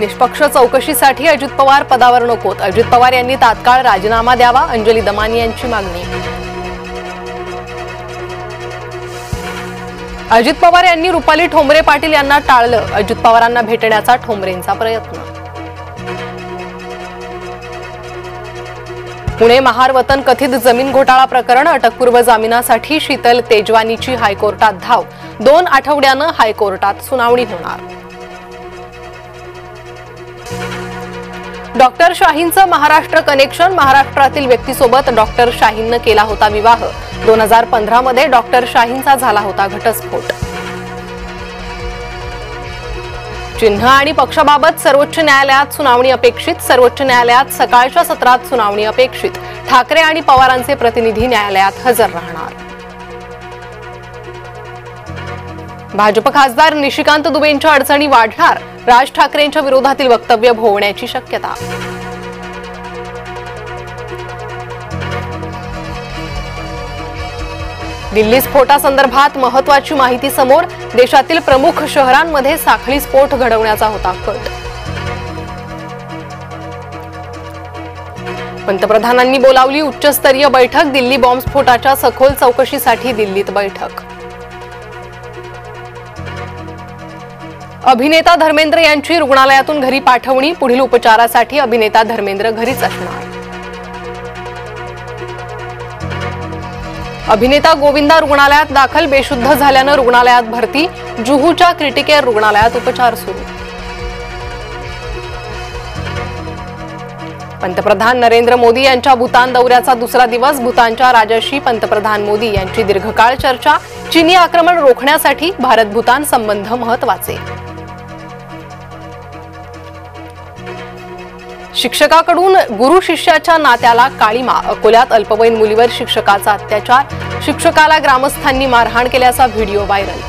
निष्पक्ष चौकशीसाठी अजित पवार पदावर नकोत, अजित पवार यांनी तात्काळ राजीनामा द्यावा, अंजली दमानी यांची मागणी। अजित पवार यांनी रुपाली ठोंबरे पाटील यांना टाळलं, अजित पवारांना भेटण्याचा ठोंबरेंचा प्रयत्न। पुणे महार वतन कथित जमीन घोटाळा प्रकरण, अटकपूर्व जामिनासाठी शीतल तेजवानीची हायकोर्टात धाव, 2 आठवड्यानं हायकोर्टात सुनावणी होणार। डॉक्टर शाहीनचं महाराष्ट्र कनेक्शन, महाराष्ट्रातील व्यक्तीसोबत डॉक्टर शाहीननं केला होता विवाह, 2015 मध्ये डॉक्टर शाहीनचा झाला होता घटस्फोट। चिन्ह आणि पक्षाबाबत सर्वोच्च न्यायालयात सुनावणी अपेक्षित, सर्वोच्च न्यायालयात सकाळच्या सत्रात सुनावणी अपेक्षित, ठाकरे आणि पवारांचे प्रतिनिधी न्यायालयात हजर राहणार। भाजप खासदार निशिकांत दुबेंच्या अडचणी वाढणार, राज ठाकरेंच्या विरोधातील वक्तव्य भोवण्याची शक्यता। दिल्ली स्फोटासंदर्भात महत्त्वाची माहिती समोर, देशातील प्रमुख शहरांमध्ये साखळी स्फोट घडवण्याचा होता कट। पंतप्रधानांनी बोलावली उच्चस्तरीय बैठक, दिल्ली बॉम्बस्फोटाच्या सखोल चौकशीसाठी दिल्लीत बैठक। अभिनेता धर्मेंद्र यांची रुग्णालयातून घरी पाठवणी, पुढील उपचारासाठी अभिनेता धर्मेंद्र घरीच असणार। अभिनेता गोविंदा रुग्णालयात दाखल, बेशुद्ध झाल्यानं रुग्णालयात भरती, जुहूच्या क्रिटिकेअर रुग्णालयात उपचार सुरू। पंतप्रधान नरेंद्र मोदी यांच्या भूतान दौऱ्याचा दुसरा दिवस, भूतानच्या राजाशी पंतप्रधान मोदी यांची दीर्घकाळ चर्चा, चीनी आक्रमण रोखण्यासाठी भारत भूतान संबंध महत्त्वाचे। शिक्षकाकडून गुरु शिष्याच्या नात्याला काळीमा, अकोल्यात अल्पवयीन मुलीवर शिक्षकाचा अत्याचार, शिक्षकाला ग्रामस्थांनी मारहाण केल्याचा व्हिडिओ व्हायरल।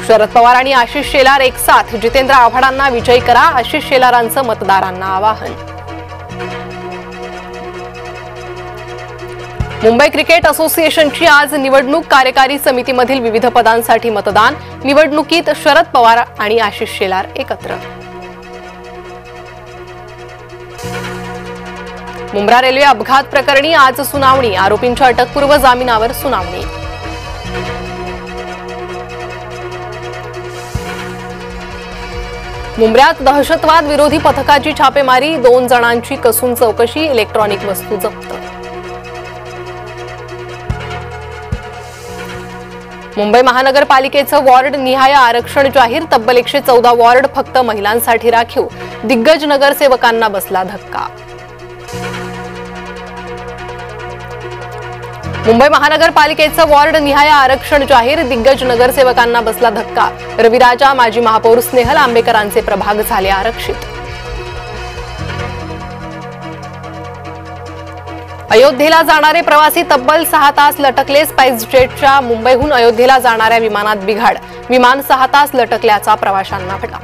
शरद पवार आणि आशिष शेलार एक साथ, जितेंद्र आव्हाडांना विजयी करा, आशिष शेलारांचं मतदारांना आवाहन। मुंबई क्रिकेट असोसिएशनची आज निवडणूक, कार्यकारी समितीमधील विविध पदांसाठी मतदान, निवडणुकीत शरद पवार आणि आशिष शेलार एकत्र। मुंब्रा रेल्वे अपघात प्रकरणी आज सुनावणी, आरोपींच्या अटकपूर्व जामिनावर सुनावणी। मुंब्र्यात दहशतवाद विरोधी पथकाची छापेमारी, 2 जणांची कसून चौकशी, इलेक्ट्रॉनिक वस्तू जप्त। मुंबई महानगरपालिकेचं वॉर्ड निहाय आरक्षण जाहीर, तब्बल 114 वॉर्ड फक्त महिलांसाठी राखीव, दिग्गज नगरसेवकांना बसला धक्का। मुंबई महानगरपालिकेचं वॉर्ड निहाय आरक्षण जाहीर, दिग्गज नगरसेवकांना बसला धक्का, रविराजा, माजी महापौर स्नेहल आंबेकरांचे प्रभाग झाले आरक्षित। अयोध्येला जाणारे प्रवासी तब्बल 6 तास लटकले, स्पाइसजेटच्या मुंबईहून अयोध्येला जाणाऱ्या विमानात बिघाड, विमान 6 तास लटकल्याचा प्रवाशांना फटका।